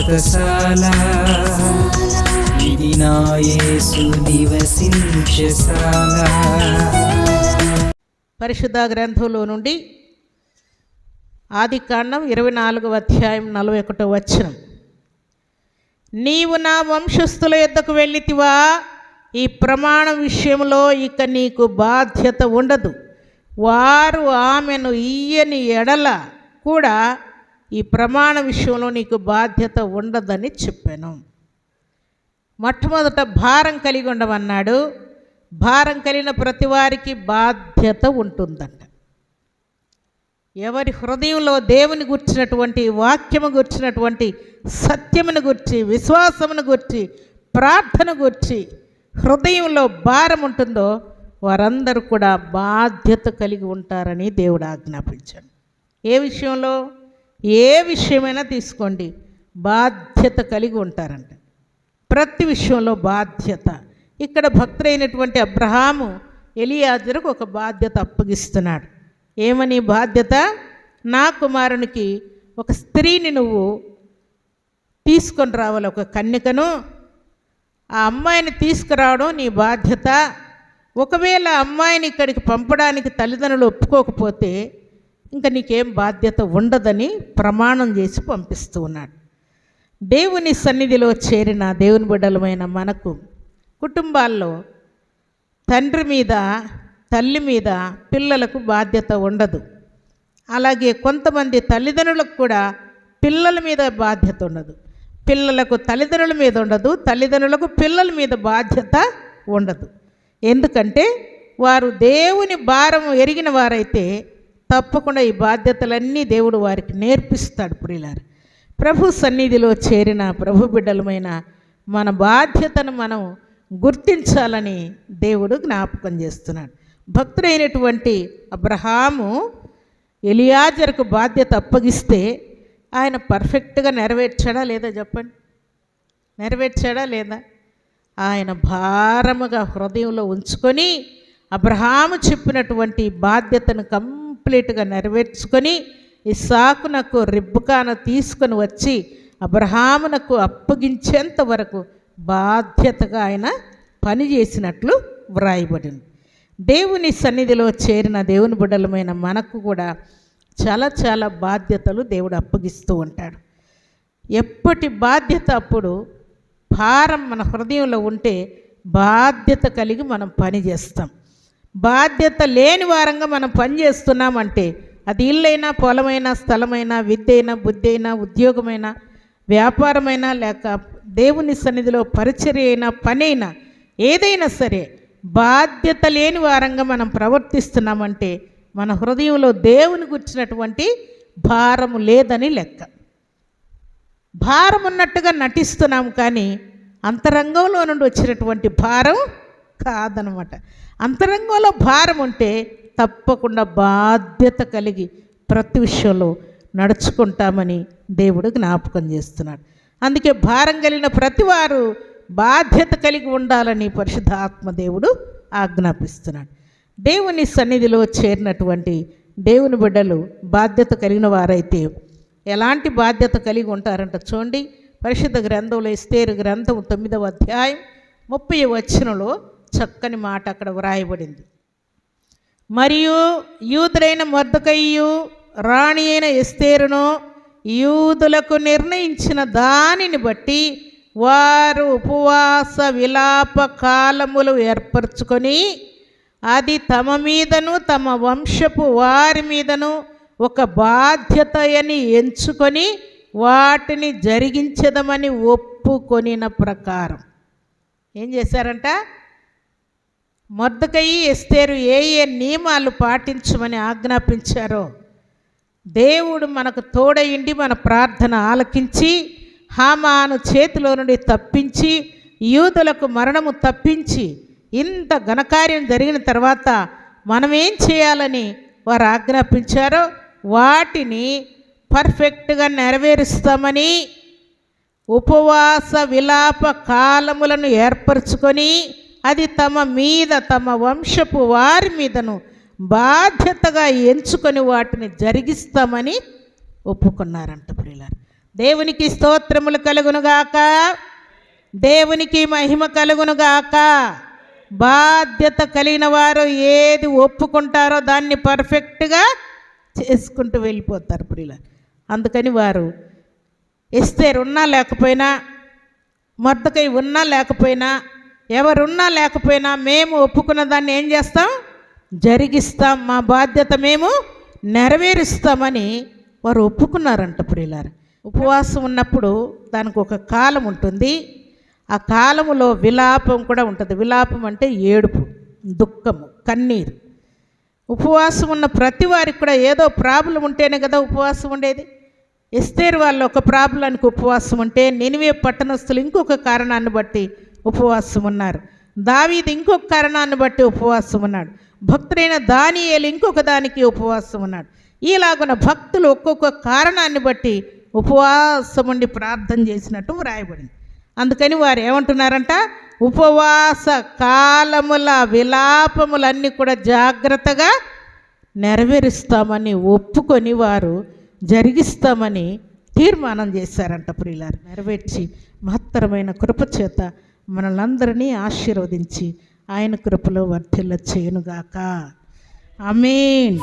వ్రతశాల ఇది నా యేసు నివసించశాల. పరిశుద్ధ గ్రంథంలో నుండి ఆదికాండం 24వ అధ్యాయం 41వ వచనం. నీవు నా వంశస్థుల యొద్దకు వెళ్ళితివా, ఈ ప్రమాణం విషయంలో ఇక నీకు బాధ్యత ఉండదు. వారు ఆమెను ఇయ్యని ఎడల కూడా ఈ ప్రమాణ విషయంలో నీకు బాధ్యత ఉండదని చెప్పాను. మొట్టమొదట భారం కలిగి ఉండమన్నాడు. భారం కలిగిన ప్రతి వారికి బాధ్యత ఉంటుందంట. ఎవరి హృదయంలో దేవుని గుర్చినటువంటి వాక్యము గుర్చినటువంటి సత్యమును గుర్చి, విశ్వాసమును గుర్చి, ప్రార్థన గుర్చి హృదయంలో భారం ఉంటుందో వారందరూ కూడా బాధ్యత కలిగి ఉంటారని దేవుడు ఆజ్ఞాపించాడు. ఏ విషయంలో, ఏ విషయమైనా తీసుకోండి, బాధ్యత కలిగి ఉంటారంట. ప్రతి విషయంలో బాధ్యత. ఇక్కడ భక్తుడైనటువంటి అబ్రహాము ఎలియాజరుకు ఒక బాధ్యత అప్పగిస్తున్నాడు. ఏమని బాధ్యత? నా కుమారునికి ఒక స్త్రీని నువ్వు తీసుకొని రావాలి, ఒక కన్యకను. ఆ అమ్మాయిని తీసుకురావడం నీ బాధ్యత. ఒకవేళ అమ్మాయిని ఇక్కడికి పంపడానికి తల్లిదండ్రులు ఒప్పుకోకపోతే ఇంకా నీకేం బాధ్యత ఉండదని ప్రమాణం చేసి పంపిస్తూ ఉన్నాడు. దేవుని సన్నిధిలో చేరిన దేవుని బిడ్డలమైన మనకు కుటుంబాల్లో తండ్రి మీద, తల్లి మీద పిల్లలకు బాధ్యత ఉండదు. అలాగే కొంతమంది తల్లిదండ్రులకు కూడా పిల్లల మీద బాధ్యత ఉండదు. పిల్లలకు తల్లిదండ్రుల మీద ఉండదు, తల్లిదండ్రులకు పిల్లల మీద బాధ్యత ఉండదు. ఎందుకంటే వారు దేవుని భారం ఎరిగిన వారైతే తప్పకుండా ఈ బాధ్యతలన్నీ దేవుడు వారికి నేర్పిస్తాడు. ప్రియులారా, ప్రభు సన్నిధిలో చేరిన ప్రభు బిడ్డలమైన మన బాధ్యతను మనం గుర్తించాలని దేవుడు జ్ఞాపకం చేస్తున్నాడు. భక్తుడైనటువంటి అబ్రహాము ఎలియాజరుకు బాధ్యత అప్పగిస్తే ఆయన పర్ఫెక్ట్గా నెరవేర్చాడా లేదా చెప్పండి? నెరవేర్చాడా లేదా? ఆయన భారముగా హృదయంలో ఉంచుకొని అబ్రహాము చెప్పినటువంటి బాధ్యతను కంప్లీట్గా నెరవేర్చుకొని ఇస్సాకునకు రిబ్కాను తీసుకొని వచ్చి అబ్రహామునకు అప్పగించేంత వరకు బాధ్యతగా ఆయన పనిచేసినట్లు వ్రాయబడింది. దేవుని సన్నిధిలో చేరిన దేవుని బిడ్డలమైన మనకు కూడా చాలా చాలా బాధ్యతలు దేవుడు అప్పగిస్తూ ఉంటాడు. ఎప్పటి బాధ్యత అప్పుడు భారం మన హృదయంలో ఉంటే బాధ్యత కలిగి మనం పని చేస్తాం. బాధ్యత లేని వారంగా మనం పని చేస్తున్నామంటే అది ఇల్లైనా, పొలమైనా, స్థలమైనా, విద్య అయినా, బుద్ధి అయినా, ఉద్యోగమైనా, వ్యాపారమైనా, లేక దేవుని సన్నిధిలో పరిచర్య అయినా, పని అయినా, ఏదైనా సరే బాధ్యత లేని వారంగా మనం ప్రవర్తిస్తున్నామంటే మన హృదయంలో దేవుని గుర్చినటువంటి భారము లేదని లెక్క. భారం ఉన్నట్టుగా నటిస్తున్నాం కానీ అంతరంగంలో నుండి వచ్చినటువంటి భారం కాదనమాట. అంతరంగంలో భారం ఉంటే తప్పకుండా బాధ్యత కలిగి ప్రతి విషయంలో నడుచుకుంటామని దేవుడు జ్ఞాపకం చేస్తున్నాడు. అందుకే భారం కలిగిన ప్రతివారు బాధ్యత కలిగి ఉండాలని పరిశుద్ధ ఆత్మదేవుడు ఆజ్ఞాపిస్తున్నాడు. దేవుని సన్నిధిలో చేరినటువంటి దేవుని బిడ్డలు బాధ్యత కలిగిన వారైతే ఎలాంటి బాధ్యత కలిగి ఉంటారంట చూడండి. పరిశుద్ధ గ్రంథంలో ఎస్తేరు గ్రంథం 9వ అధ్యాయం 30వ వచనంలో చక్కని మాట అక్కడ వ్రాయబడింది. మరియు యూదులైన మొర్దెకైయు రాణి అయిన ఎస్తేరును యూదులకు నిర్ణయించిన దానిని బట్టి వారు ఉపవాస విలాప కాలములు ఏర్పరచుకొని అది తమ మీదను తమ వంశపు వారి మీదను ఒక బాధ్యత అని ఎంచుకొని వాటిని జరిగించదమని ఒప్పుకొనిన ప్రకారం ఏం చేశారంట? మొర్దెకయి, ఎస్తేరు ఏ ఏ నియమాలు పాటించమని ఆజ్ఞాపించారో దేవుడు మనకు తోడయిండి మన ప్రార్థన ఆలకించి హామాను చేతిలో నుండి తప్పించి యూదులకు మరణము తప్పించి ఇంత ఘనకార్యం జరిగిన తర్వాత మనమేం చేయాలని వారు ఆజ్ఞాపించారో వాటిని పర్ఫెక్ట్గా నెరవేరుస్తామని ఉపవాస విలాప కాలములను ఏర్పరచుకొని అది తమ మీద తమ వంశపు వారి మీదను బాధ్యతగా ఎంచుకొని వాటిని జరిగిస్తామని ఒప్పుకున్నారంట. ప్రియులారా, దేవునికి స్తోత్రములు కలుగునుగాక, దేవునికి మహిమ కలుగునుగాక. బాధ్యత కలిగిన వారు ఏది ఒప్పుకుంటారో దాన్ని పర్ఫెక్ట్గా చేసుకుంటూ వెళ్ళిపోతారు ప్రియుల. అందుకని వారు ఎస్తేరు ఉన్నా లేకపోయినా, మొర్దెకై ఉన్నా లేకపోయినా, ఎవరున్నా లేకపోయినా మేము ఒప్పుకున్న దాన్ని ఏం చేస్తాం? జరిగిస్తాం, మా బాధ్యత మేము నెరవేరుస్తామని వారు ఒప్పుకున్నారంట ప్రియులారా. ఉపవాసం ఉన్నప్పుడు దానికి ఒక కాలం ఉంటుంది. ఆ కాలములో విలాపం కూడా ఉంటుంది. విలాపం అంటే ఏడుపు, దుఃఖము, కన్నీరు. ఉపవాసం ఉన్న ప్రతి వారికి కూడా ఏదో ప్రాబ్లం ఉంటేనే కదా ఉపవాసం ఉండేది. ఎస్తేరు వాళ్ళు ఒక ప్రాబ్లానికి ఉపవాసం ఉంటే, నినివే పట్టణస్థులు ఇంకొక కారణాన్ని బట్టి ఉపవాసం ఉన్నారు. దావీదు ఇంకొక కారణాన్ని బట్టి ఉపవాసం ఉన్నాడు. భక్తుడైన దానియేలు ఇంకొక దానికి ఉపవాసం ఉన్నాడు. ఇలాగున భక్తులు ఒక్కొక్క కారణాన్ని బట్టి ఉపవాసం ఉండి ప్రార్థన చేసినట్టు వ్రాయబడింది. అందుకని వారు ఏమంటున్నారంట? ఉపవాస కాలముల విలాపములన్నీ కూడా జాగ్రత్తగా నెరవేరుస్తామని ఒప్పుకొని వారు జరిగిస్తామని తీర్మానం చేశారంట ప్రియులారు. నెరవేర్చి మహత్తరమైన కృపచేత మనలందరినీ ఆశీర్వదించి ఆయన కృపలో వర్ధిల్ల చేయునుగాక. ఆమేన్.